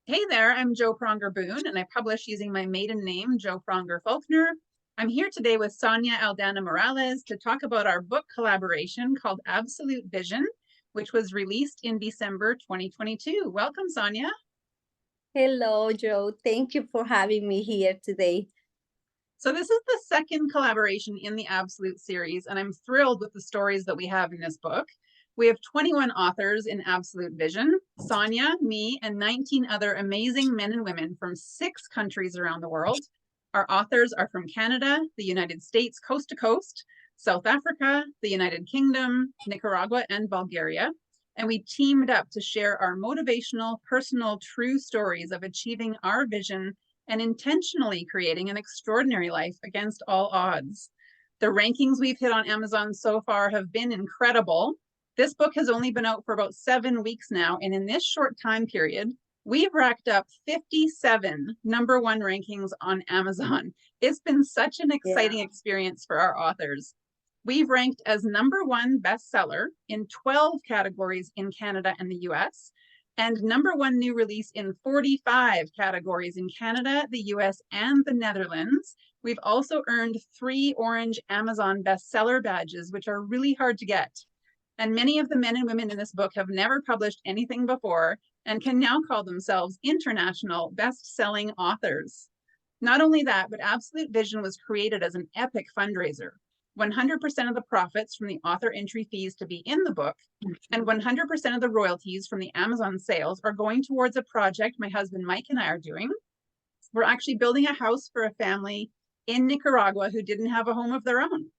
Hey there, I'm Jo Pronger-Boone, and I publish using my maiden name, Jo Pronger-Faulkner. I'm here today with Sonia Aldana Morales to talk about our book collaboration called Absolute Vision, which was released in December 2022. Welcome, Sonia. Hello, Jo. Thank you for having me here today. So this is the second collaboration in the Absolute series, and I'm thrilled with the stories that we have in this book. We have 21 authors in Absolute Vision, Sonia, me, and 19 other amazing men and women from 6 countries around the world. Our authors are from Canada, the United States, coast to coast, South Africa, the United Kingdom, Nicaragua, and Bulgaria. And we teamed up to share our motivational, personal, true stories of achieving our vision and intentionally creating an extraordinary life against all odds. The rankings we've hit on Amazon so far have been incredible. This book has only been out for about 7 weeks now, and in this short time period, we've racked up 57 #1 rankings on Amazon. It's been such an exciting experience for our authors. We've ranked as #1 bestseller in 12 categories in Canada and the US, and #1 new release in 45 categories in Canada, the US, and the Netherlands. We've also earned 3 orange Amazon bestseller badges, which are really hard to get. And many of the men and women in this book have never published anything before and can now call themselves international best-selling authors. Not only that, but Absolute Vision was created as an epic fundraiser. 100% of the profits from the author entry fees to be in the book and 100% of the royalties from the Amazon sales are going towards a project my husband Mike and I are doing. We're actually building a house for a family in Nicaragua who didn't have a home of their own.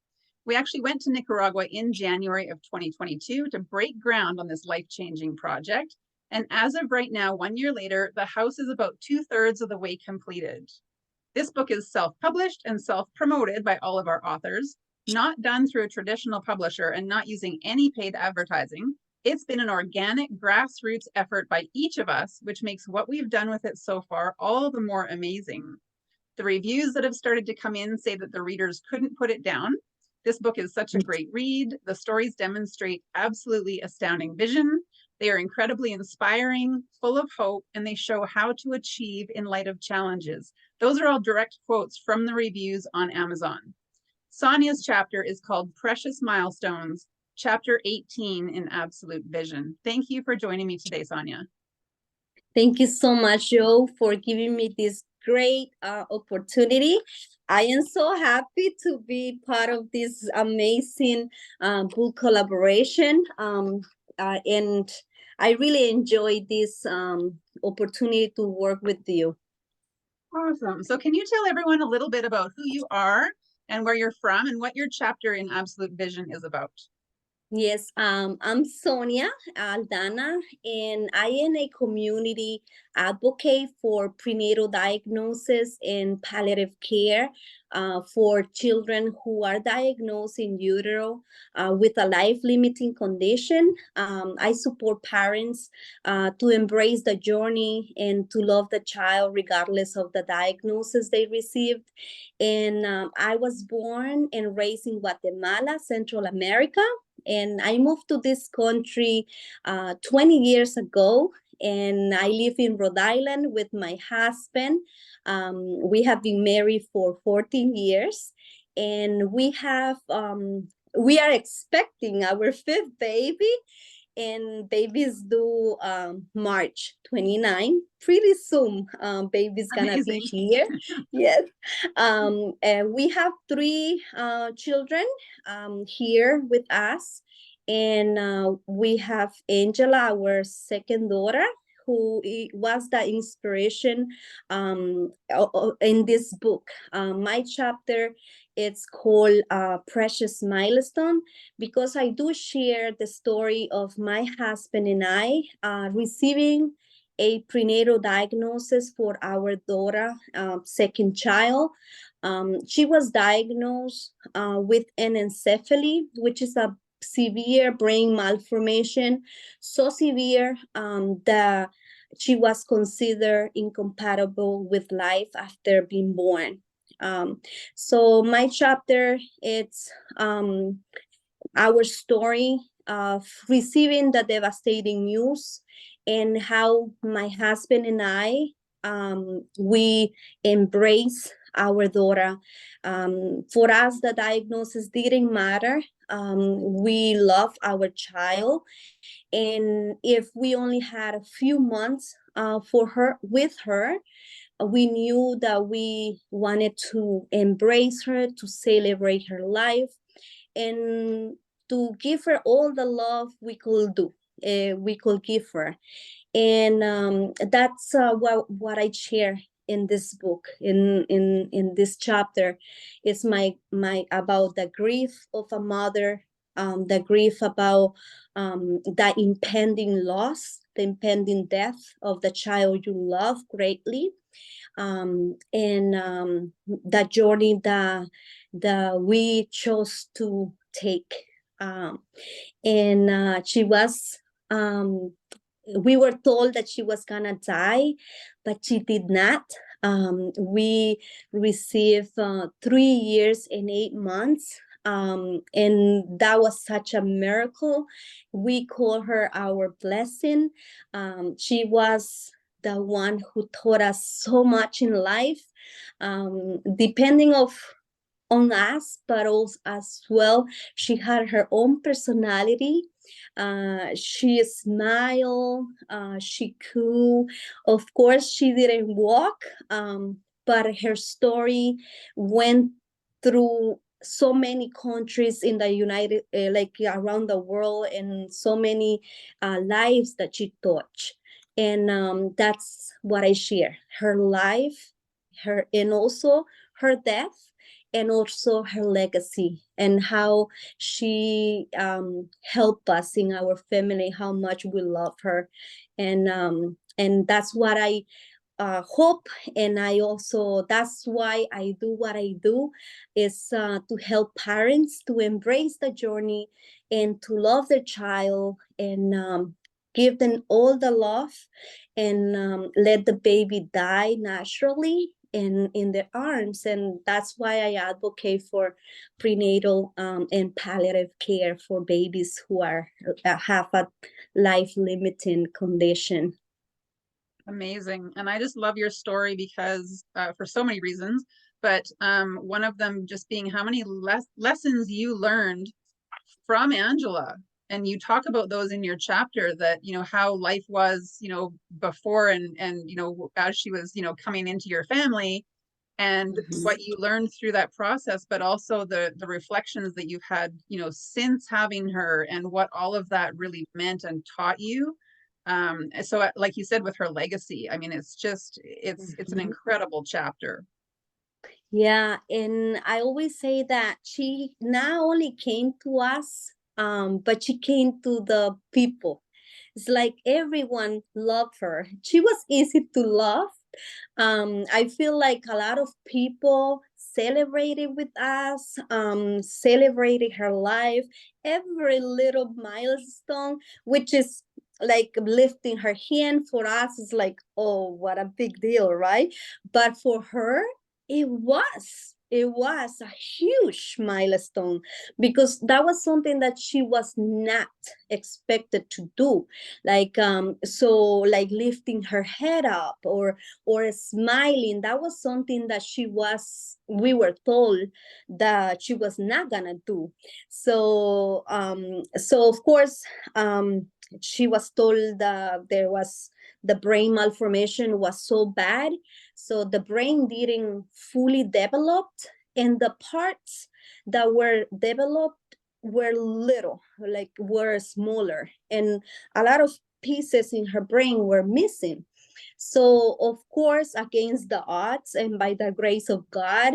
We actually went to Nicaragua in January of 2022 to break ground on this life-changing project. And as of right now, 1 year later, the house is about 2/3 of the way completed. This book is self-published and self-promoted by all of our authors, not done through a traditional publisher and not using any paid advertising. It's been an organic grassroots effort by each of us, which makes what we've done with it so far all the more amazing. The reviews that have started to come in say that the readers couldn't put it down. This book is such a great read. The stories demonstrate absolutely astounding vision. They are incredibly inspiring, full of hope, and they show how to achieve in light of challenges. Those are all direct quotes from the reviews on Amazon. Sonia's chapter is called Precious Milestones, chapter 18 in Absolute Vision. Thank you for joining me today, Sonia. Thank you so much, Jo, for giving me this great opportunity. I am so happy to be part of this amazing book collaboration. And I really enjoyed this opportunity to work with you. Awesome. So can you tell everyone a little bit about who you are and where you're from and what your chapter in Absolute Vision is about? Yes, I'm Sonia Aldana, and I am a community advocate for prenatal diagnosis and palliative care for children who are diagnosed in utero with a life-limiting condition. I support parents to embrace the journey and to love the child regardless of the diagnosis they received. And I was born and raised in Guatemala, Central America. And I moved to this country 20 years ago, and I live in Rhode Island with my husband. We have been married for 14 years, and we are expecting our 5th baby, and baby's due March 29. Pretty soon, baby's gonna be here. Yes. And we have 3 children here with us, and we have Angela, our second daughter, who was the inspiration in this book. My chapter, it's called Precious Milestone, because I do share the story of my husband and I receiving a prenatal diagnosis for our daughter, second child. She was diagnosed with anencephaly, which is a severe brain malformation, so severe that she was considered incompatible with life after being born. So my chapter, it's our story of receiving the devastating news and how my husband and I, we embrace our daughter. For us, the diagnosis didn't matter. We love our child, and if we only had a few months for her with her, we knew that we wanted to embrace her, to celebrate her life, and to give her all the love we could do, we could give her. And that's what I share in this book, in this chapter, is my about the grief of a mother, the grief about the impending loss, the impending death of the child you love greatly, and the journey that we chose to take. And she was, we were told that she was gonna die, but she did not. We received 3 years and 8 months, and that was such a miracle. We call her our blessing. She was the one who taught us so much in life, depending on us, but also as well, she had her own personality. She smiled, she could, of course, she didn't walk, but her story went through so many countries in the United, like around the world, and so many lives that she touched. And that's what I share, her life, her, and also her death, and also her legacy, and how she helped us in our family, how much we love her. And that's what I hope, and I also, that's why I do what I do, is to help parents to embrace the journey and to love their child, and give them all the love, and let the baby die naturally in their arms. And that's why I advocate for prenatal and palliative care for babies who are have a life limiting condition. Amazing. And I just love your story because for so many reasons, but one of them just being how many lessons you learned from Angela. And you talk about those in your chapter, that, you know, how life was, you know, before and, you know, as she was, you know, coming into your family, and what you learned through that process, but also the reflections that you've had, you know, since having her, and what all of that really meant and taught you. So like you said, with her legacy, I mean, it's just, it's an incredible chapter. Yeah, and I always say that she not only came to us, but she came to the people. It's like everyone loved her. She was easy to love. I feel like a lot of people celebrated with us, celebrated her life, every little milestone, which is like lifting her hand for us is like, oh, what a big deal, right? But for her, it was a huge milestone, because that was something that she was not expected to do, like so like lifting her head up, or smiling, that was something that we were told that she was not gonna do. So of course, she was told that there was, the brain malformation was so bad, so the brain didn't fully develop, and the parts that were developed were little, like were smaller, and a lot of pieces in her brain were missing. So of course, against the odds and by the grace of God,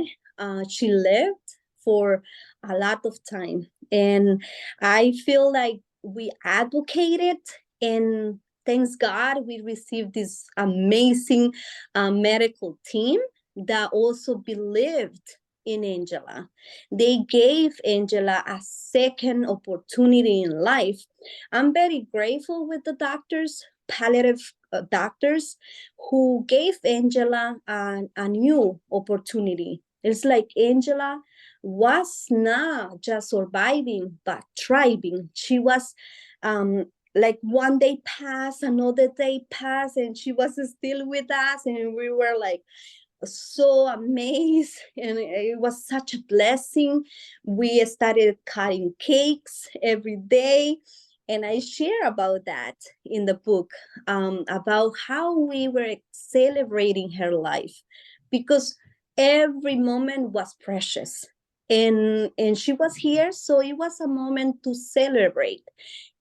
she lived for a lot of time. And I feel like we advocated, and thanks God, we received this amazing medical team that also believed in Angela. They gave Angela a second opportunity in life. I'm very grateful with the doctors, palliative doctors, who gave Angela a new opportunity. It's like Angela was not just surviving, but thriving. She was like one day passed, another day passed, and she was still with us, and we were like so amazed, and it was such a blessing. We started cutting cakes every day, and I share about that in the book, about how we were celebrating her life, because every moment was precious, and she was here, so it was a moment to celebrate.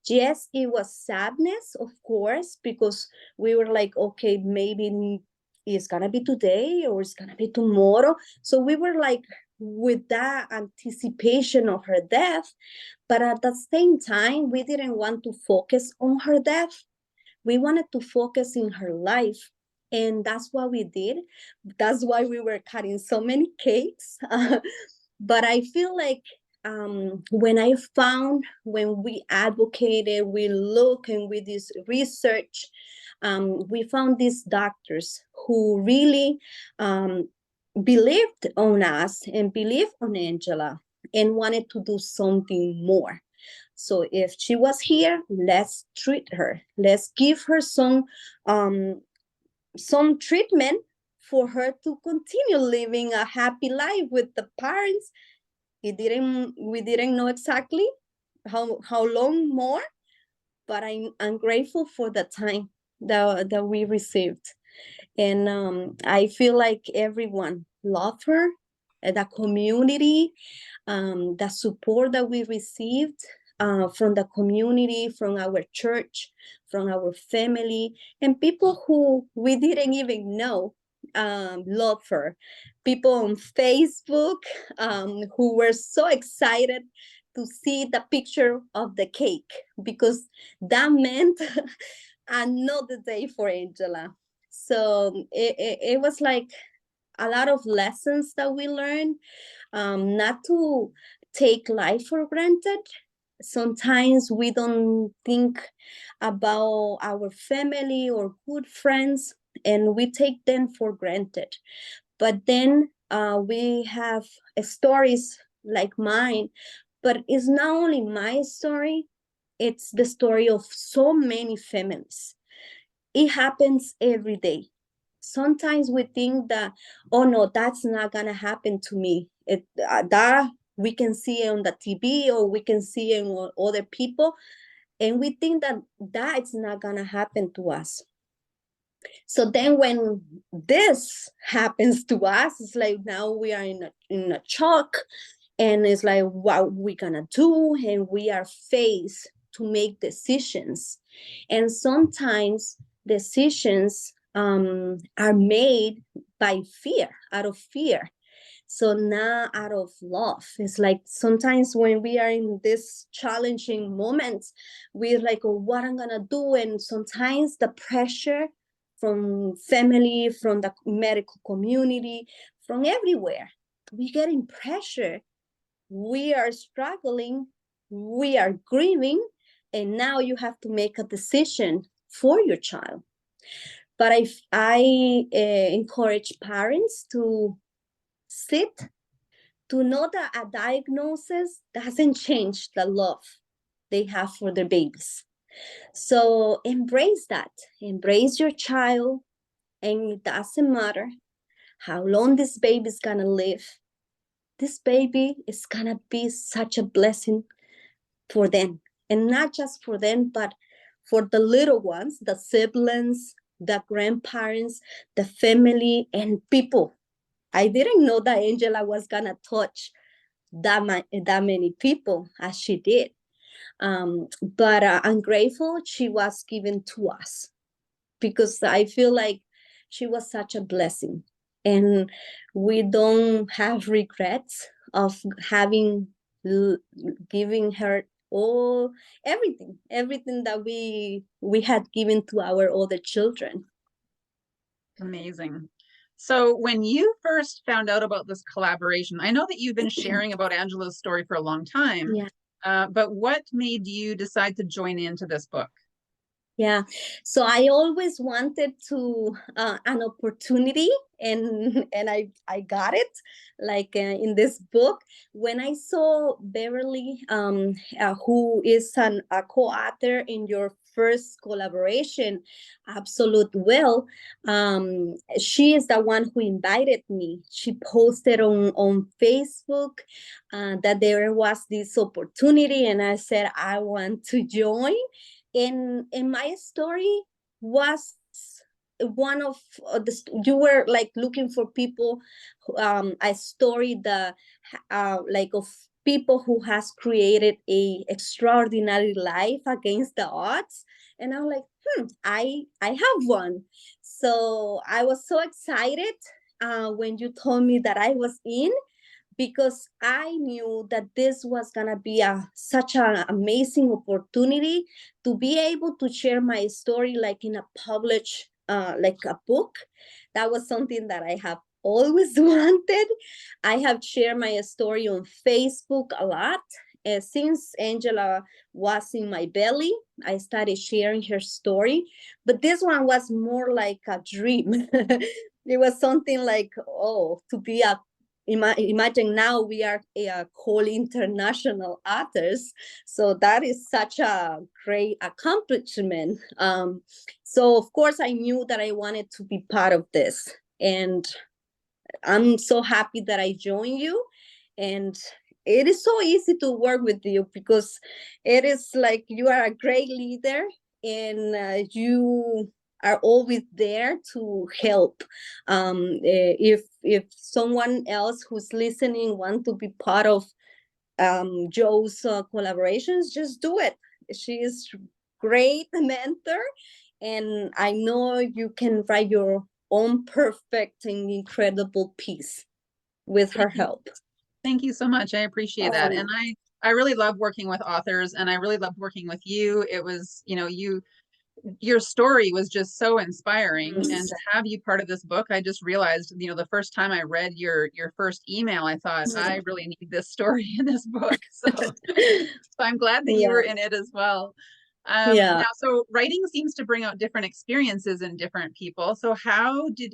Yes, it was sadness, of course, because we were like, okay, maybe it's gonna be today or it's gonna be tomorrow. So we were like with that anticipation of her death, but at the same time, we didn't want to focus on her death. We wanted to focus in her life. And that's what we did. That's why we were cutting so many cakes. But I feel like when we advocated, we look and we did research, we found these doctors who really believed on us and believed on Angela and wanted to do something more. So if she was here, let's treat her. Let's give her some treatment for her to continue living a happy life with the parents. We didn't know exactly how long more, but I'm grateful for the time that we received. And I feel like everyone loved her, the community, the support that we received from the community, from our church, from our family, and people who we didn't even know love her. People on Facebook who were so excited to see the picture of the cake, because that meant another day for Angela. So it was like a lot of lessons that we learned, not to take life for granted. Sometimes we don't think about our family or good friends, and we take them for granted. But then we have stories like mine, but it's not only my story, it's the story of so many families. It happens every day. Sometimes we think that, oh no, that's not gonna happen to me. That we can see on the TV or we can see in other people, and we think that that's not gonna happen to us. So then when this happens to us, it's like now we are in a shock, and it's like what we gonna do, and we are faced to make decisions. And sometimes decisions are made by fear, out of fear, so not out of love. It's like sometimes when we are in this challenging moments, we're like, oh, what I'm gonna do? And sometimes the pressure from family, from the medical community, from everywhere, we get in pressure. We are struggling, we are grieving, and now you have to make a decision for your child. But I encourage parents to sit, to know that a diagnosis doesn't change the love they have for their babies. So embrace that, embrace your child, and it doesn't matter how long this baby is gonna live. This baby is gonna be such a blessing for them, and not just for them, but for the little ones, the siblings, the grandparents, the family, and people. I didn't know that Angela was gonna touch that many people as she did. But I'm grateful she was given to us, because I feel like she was such a blessing, and we don't have regrets of having giving her all everything that we had given to our other children. Amazing. So when you first found out about this collaboration, I know that you've been sharing about Angela's story for a long time, Yeah. but what made you decide to join into this book? Yeah, so I always wanted to an opportunity, and I got it, like in this book. When I saw Beverly, who is a co-author in your first collaboration, Absolute Will, she is the one who invited me. She posted on Facebook that there was this opportunity, and I said I want to join. And my story was one of you were like looking for people, a story that like of people who has created a extraordinary life against the odds. And I'm like, I have one. So I was so excited when you told me that I was in, because I knew that this was gonna be such an amazing opportunity to be able to share my story like in a published, like a book. That was something that I have always wanted. I have shared my story on Facebook a lot. Since Angela was in my belly, I started sharing her story, but this one was more like a dream. It was something like, oh, to be a imagine now we are called international authors, so that is such a great accomplishment. So of course I knew that I wanted to be part of this, and I'm so happy that I joined you. And it is so easy to work with you, because it is like you are a great leader, and you are always there to help. If someone else who's listening want to be part of Joe's collaborations, just do it. She is great mentor, and I know you can write your own perfect and incredible piece with her Thank you. help. Thank you so much. I appreciate that. And I really love working with authors, and I really loved working with you. It was, your story was just so inspiring, and to have you part of this book, I just realized, the first time I read your first email, I thought I really need this story in this book. So I'm glad that you were Yeah, in it as well. yeah. Now, so writing seems to bring out different experiences in different people. So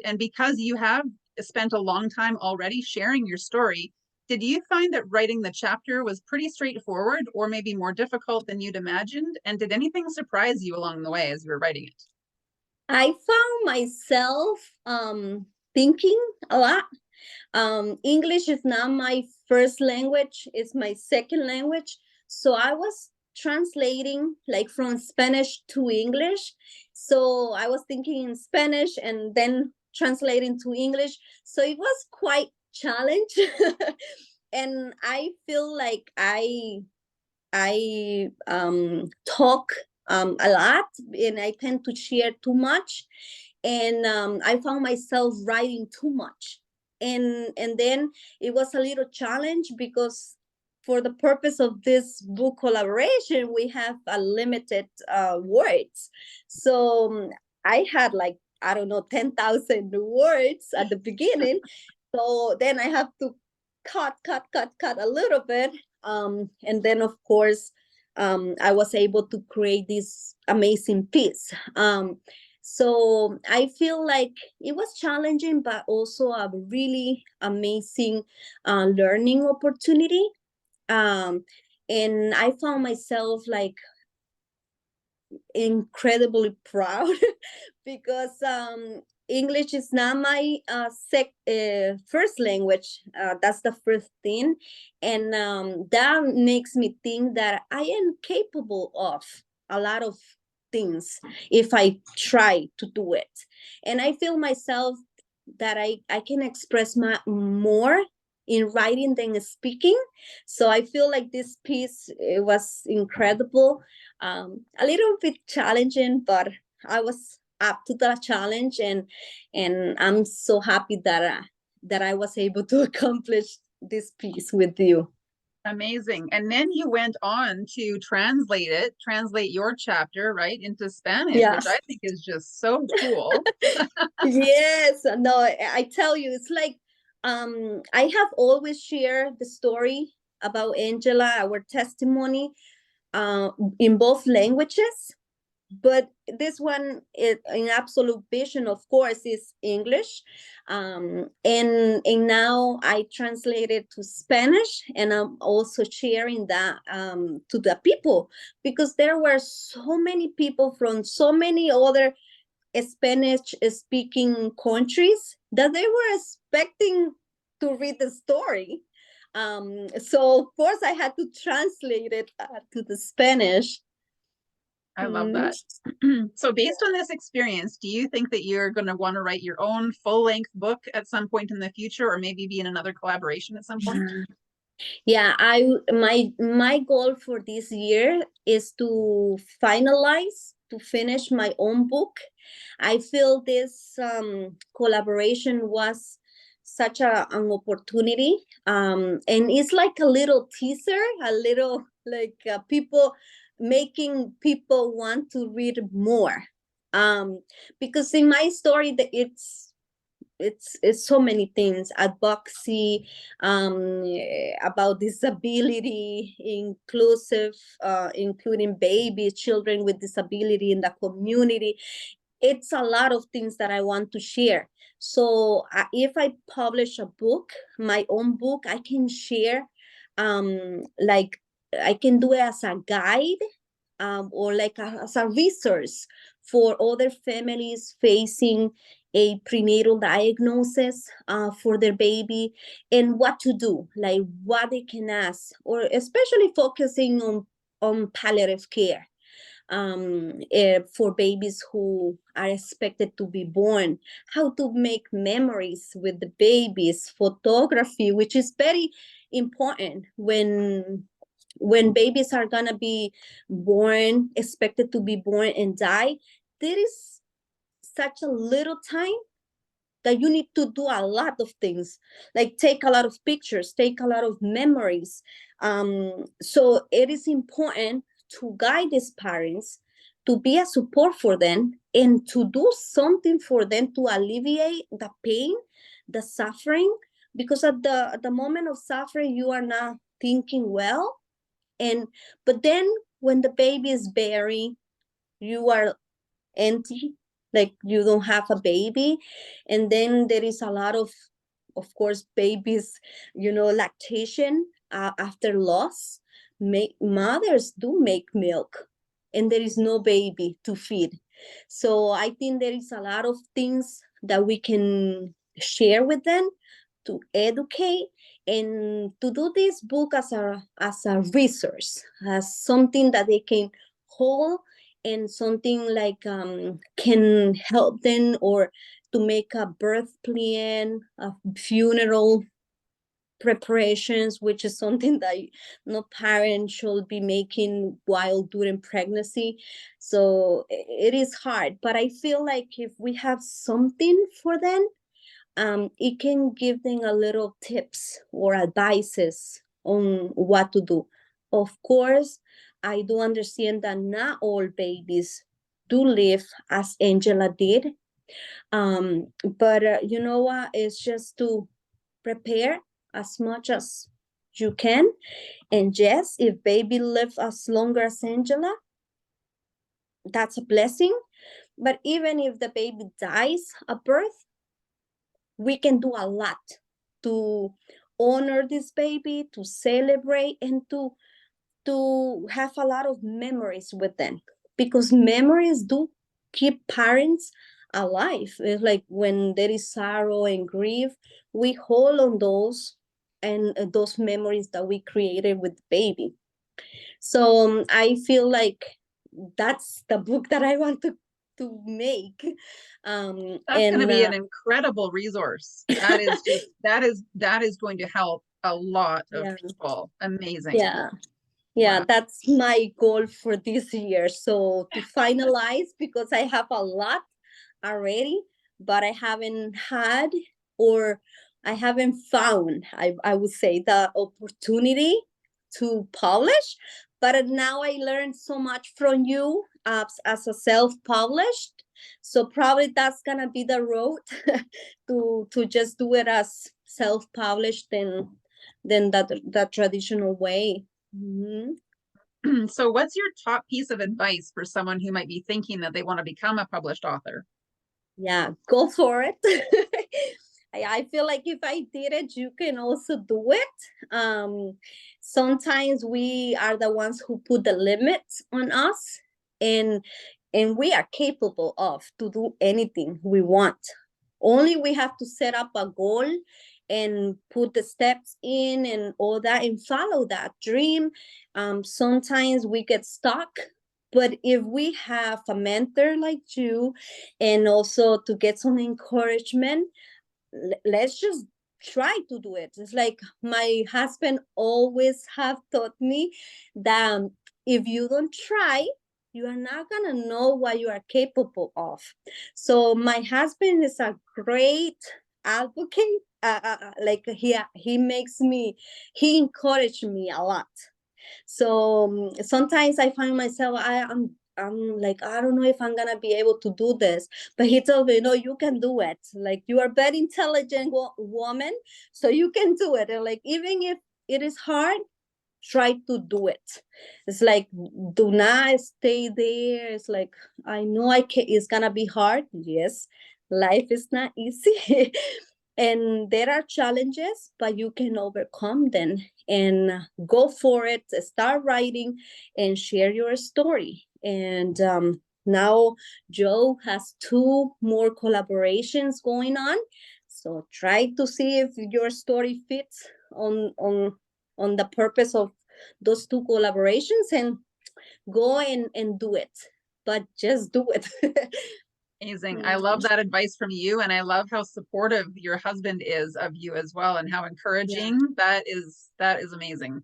and because you have spent a long time already sharing your story, did you find that writing the chapter was pretty straightforward, or maybe more difficult than you'd imagined? And did anything surprise you along the way as you were writing it? I found myself thinking a lot. English is not my first language, it's my second language. So I was translating like from Spanish to English. So I was thinking in Spanish and then translating to English. So it was quite challenge. And I feel like I talk a lot, and I tend to share too much, and I found myself writing too much, and then it was a little challenge, because for the purpose of this book collaboration we have a limited words. So I had like, I don't know, 10,000 words at the beginning. So then I have to cut a little bit, and then of course I was able to create this amazing piece. So I feel like it was challenging, but also a really amazing learning opportunity. And I found myself like incredibly proud because English is not my first language. That's the first thing. And that makes me think that I am capable of a lot of things if I try to do it. And I feel myself that I can express more in writing than speaking. So I feel like this piece, it was incredible, a little bit challenging, but I was up to the challenge, and I'm so happy that I was able to accomplish this piece with you. Amazing. And then you went on to translate your chapter, right, into Spanish, Yeah. which I think is just so cool. Yes. No, I tell you, it's like I have always shared the story about Angela, our testimony, in both languages. but this one in Absolute Vision, of course, is English, and now I translated to Spanish, and I'm also sharing that to the people, because there were so many people from so many other Spanish speaking countries that they were expecting to read the story. So of course I had to translate it to the Spanish. I love that. So based on this experience, do you think that you're going to want to write your own full-length book at some point in the future, or maybe be in another collaboration at some point? Yeah, my goal for this year is to finish my own book. I feel this collaboration was such an opportunity, and it's like a little teaser, a little like people making people want to read more, because in my story it's so many things: advocacy, about disability, inclusive, including babies, children with disability in the community. It's a lot of things that I want to share. So if I publish a book, my own book, I can share, like I can do it as a guide, or like as a resource for other families facing a prenatal diagnosis for their baby, and what to do, like what they can ask, or especially focusing on palliative care, for babies who are expected to be born, how to make memories with the babies, photography, which is very important when babies are gonna be born, expected to be born and die. There is such a little time that you need to do a lot of things, like take a lot of pictures, take a lot of memories. So it is important to guide these parents, to be a support for them, and to do something for them to alleviate the pain, the suffering, because at the moment of suffering, you are not thinking well. And but then when the baby is buried, you are empty, like you don't have a baby. And then there is a lot of course, babies, lactation after loss. Mothers do make milk, and there is no baby to feed. So I think there is a lot of things that we can share with them, to educate, and to do this book as a resource, as something that they can hold, and something like can help them, or to make a birth plan, a funeral preparations, which is something that no parent should be making while during pregnancy. So it is hard, but I feel like if we have something for them, it can give them a little tips or advices on what to do. Of course, I do understand that not all babies do live as Angela did. But you know what? It's just to prepare as much as you can. And yes, if baby live as longer as Angela, that's a blessing. But even if the baby dies at birth, we can do a lot to honor this baby, to celebrate, and to have a lot of memories with them, because memories do keep parents alive. It's like when there is sorrow and grief, we hold on those, and those memories that we created with the baby. So I feel like that's the book that I want to make. That's going to And be an incredible resource. That is just that is going to help a lot of yeah, people. Amazing. yeah. Yeah, Wow. that's my goal for this year. So to finalize, because I have a lot already, but I haven't had, or I haven't found, I would say, the opportunity to publish. But now I learned so much from you as a self-published. So probably that's gonna be the road to just do it as self-published than that traditional way. Mm-hmm. So what's your top piece of advice for someone who might be thinking that they want to become a published author? Yeah, go for it. I feel like if I did it, you can also do it. Sometimes we are the ones who put the limits on us, and we are capable of to do anything we want. Only we have to set up a goal and put the steps in and all that and follow that dream. Sometimes we get stuck, but if we have a mentor like you and also to get some encouragement, let's just try to do it. It's like my husband always have taught me that if you don't try, you are not gonna know what you are capable of. So my husband is a great advocate. Like he makes me, he encouraged me a lot. So sometimes I find myself, I'm like, I don't know if I'm gonna be able to do this. But he told me, no, you can do it. Like, you are a very intelligent woman, so you can do it. And like, even if it is hard, try to do it. It's like, do not stay there. It's like, I know I can, it's gonna be hard. Yes, life is not easy. And there are challenges, but you can overcome them and go for it. Start writing and share your story. And now Joe has 2 more collaborations going on. So try to see if your story fits on the purpose of those 2 collaborations, and go and do it. But just do it. Amazing. I love that advice from you, and I love how supportive your husband is of you as well, and how encouraging. Yeah. That is amazing.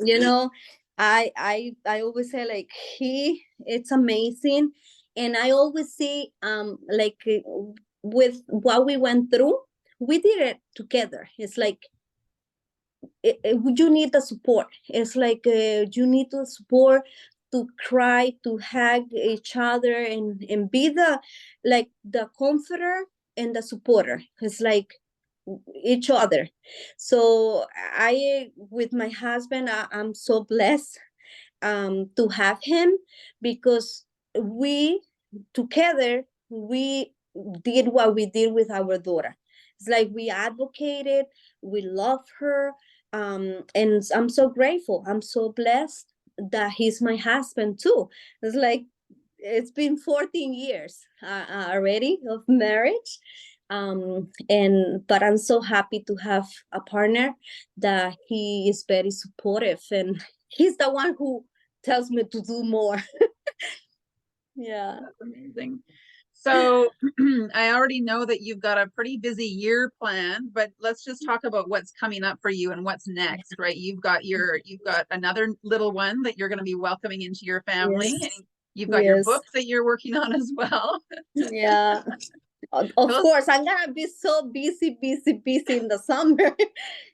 You know, I always say, like, it's amazing. And I always see like with what we went through, we did it together. It's like you need the support. It's like you need the support to cry, to hug each other, and be the, like, the comforter and the supporter. It's like each other. So I, with my husband, I'm so blessed to have him, because we together, we did what we did with our daughter. It's like we advocated, we love her, and I'm so grateful, I'm so blessed that he's my husband too. It's like, it's been 14 years already of marriage. And but I'm so happy to have a partner that he is very supportive, and he's the one who tells me to do more. Yeah. That's amazing. So I already know that you've got a pretty busy year planned, but let's just talk about what's coming up for you and what's next, right? You've got another little one that you're going to be welcoming into your family, Yes. and you've got your Yes. book that you're working on as well. Yeah. Of Those, course, I'm gonna be so busy, busy, busy in the summer.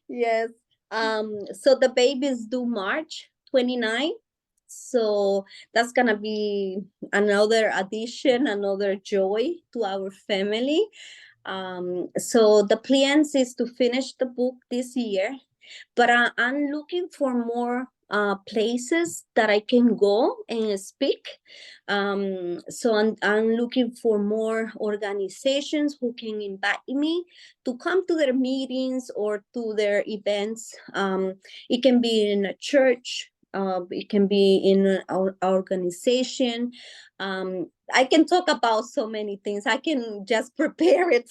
Yes. So the baby's due March 29. So that's gonna be another addition, another joy to our family. So the plans is to finish the book this year, but I'm looking for more places that I can go and speak. So I'm looking for more organizations who can invite me to come to their meetings or to their events. It can be in a church. It can be in an organization. I can talk about so many things. I can just prepare it.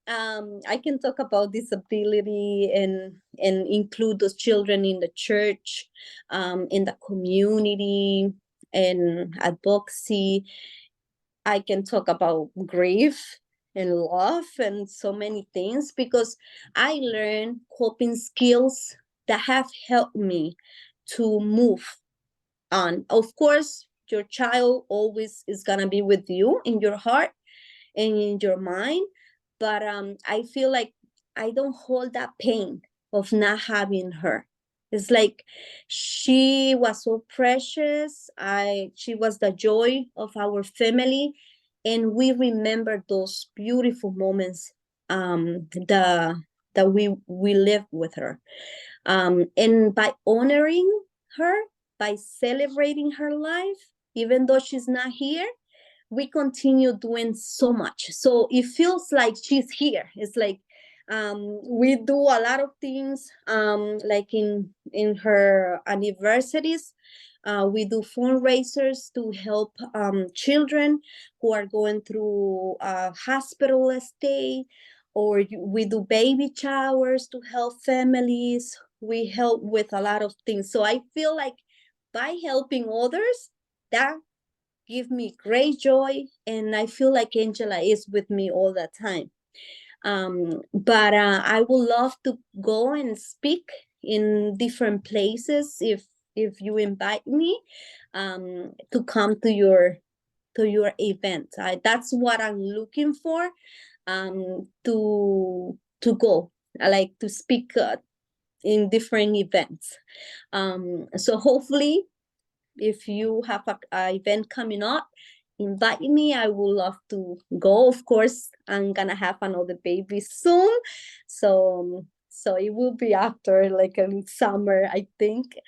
I can talk about disability and include those children in the church, in the community, and advocacy. I can talk about grief and love and so many things, because I learned coping skills that have helped me to move on. Of course, your child always is gonna be with you in your heart and in your mind, but I feel like I don't hold that pain of not having her. It's like she was so precious. She was the joy of our family, and we remember those beautiful moments the that we lived with her. And by honoring her, by celebrating her life, even though she's not here, we continue doing so much. So it feels like she's here. It's like we do a lot of things, like in her anniversaries. We do fundraisers to help children who are going through hospital stay, or we do baby showers to help families. We help with a lot of things. So I feel like by helping others, that give me great joy, and I feel like Angela is with me all the time. But I would love to go and speak in different places if you invite me to come to your event. That's what I'm looking for, to go. I like to speak in different events. So hopefully, if you have a event coming up, invite me. I would love to go. Of course, I'm gonna have another baby soon, so it will be after, like, in summer, I think.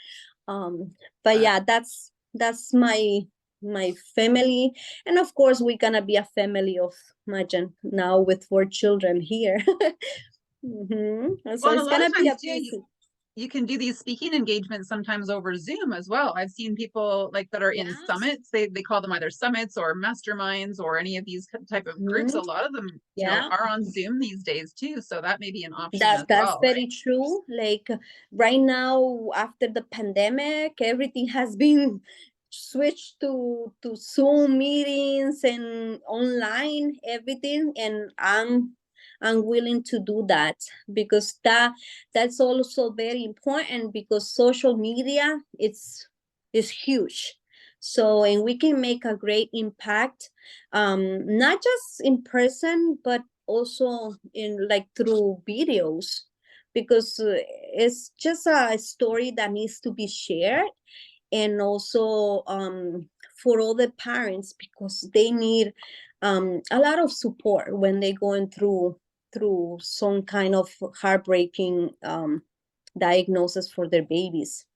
But yeah, that's my family, and of course we're gonna be a family of Majan now with 4 children here. So Well, and a it's lot gonna of be a times too, busy. you can do these speaking engagements sometimes over Zoom as well. I've seen people like that are in Yes. summits. They call them either summits or masterminds or any of these type of groups. A lot of them, Yeah. are on Zoom these days too. So that may be an option That's as well, very right? true. Like right now, after the pandemic, everything has been switched to Zoom meetings and online everything, and I'm willing to do that, because that's also very important, because social media is huge. So, and we can make a great impact, not just in person, but also in, like, through videos, because it's just a story that needs to be shared. And also for all the parents, because they need a lot of support when they're going through some kind of heartbreaking diagnosis for their babies.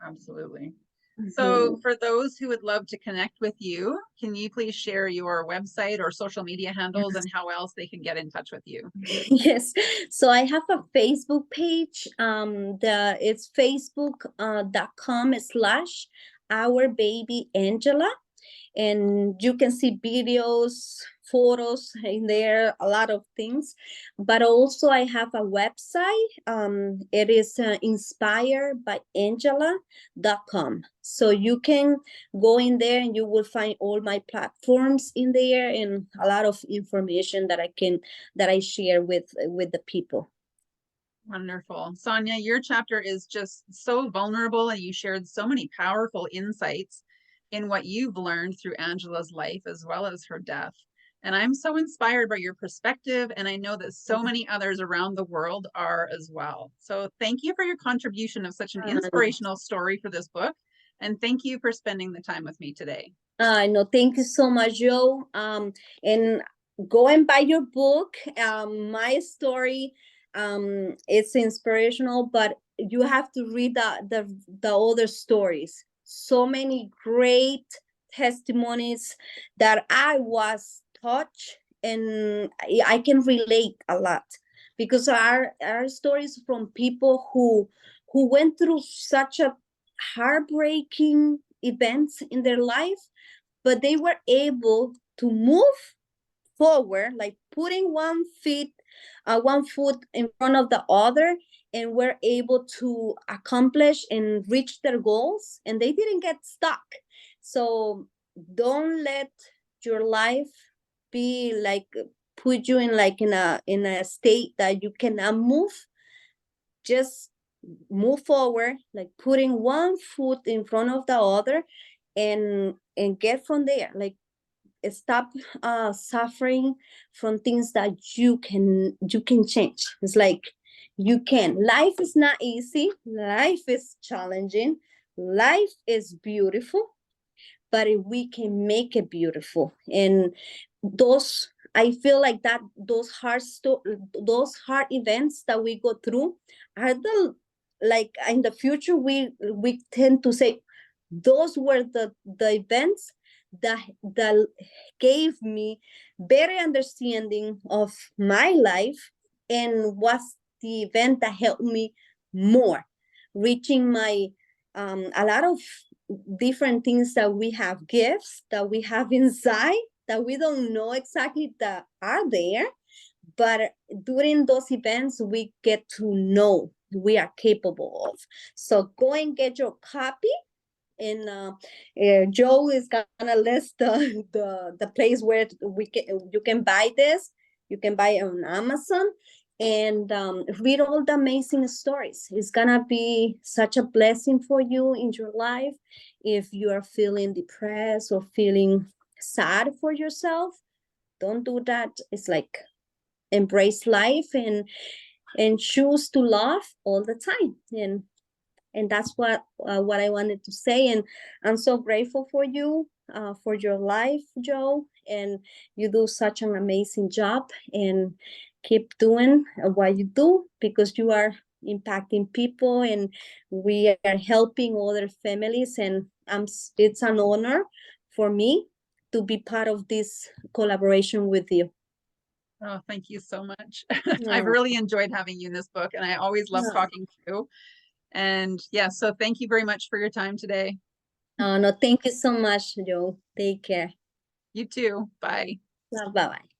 Absolutely. Mhm. So for those who would love to connect with you, can you please share your website or social media handles and how else they can get in touch with you? Yes, so I have a Facebook page. It's facebook.com/ our baby Angela, and you can see videos, photos in there, a lot of things. But also I have a website. It is inspiredbyangela.com. So you can go in there and you will find all my platforms in there, and a lot of information that I share with the people. Wonderful. Sonia, your chapter is just so vulnerable, and you shared so many powerful insights in what you've learned through Angela's life as well as her death. And I'm so inspired by your perspective, and I know that so many others around the world are as well. So thank you for your contribution of such an inspirational story for this book. And thank you for spending the time with me today. I know. Thank you so much, Joe. And go and buy your book. My story, it's inspirational, but you have to read the other stories. So many great testimonies that I was touched, and I can relate a lot, because our stories from people who went through such a heartbreaking events in their life, but they were able to move forward, like putting one foot in front of the other, and were able to accomplish and reach their goals, and they didn't get stuck. So don't let your life be like, put you in, like, in a state that you cannot move. Just move forward, like putting one foot in front of the other, and get from there. Like, stop suffering from things that you can change. It's like, you can. Life is not easy. Life is challenging. Life is beautiful, but we can make it beautiful. And those, I feel like that those those hard events that we go through are the, like, in the future we tend to say, those were the events that gave me better understanding of my life, and was the event that helped me more reaching my a lot of different things that we have, gifts that we have inside that we don't know exactly that are there, but during those events we get to know we are capable of. So go and get your copy, and Joe is gonna list the place where you can buy this. You can buy it on Amazon, and read all the amazing stories. It's gonna be such a blessing for you in your life. If you are feeling depressed or feeling sad for yourself, don't do that. It's like embrace life and choose to laugh all the time. And that's what I wanted to say. And I'm so grateful for you, for your life, Joe. And you do such an amazing job. And keep doing what you do, because you are impacting people, and we are helping other families. And it's an honor for me to be part of this collaboration with you. Oh, thank you so much. I've really enjoyed having you in this book, and I always love talking to you. And yeah, so thank you very much for your time today. No, thank you so much, Joe. Take care. You too. Bye. Bye-bye.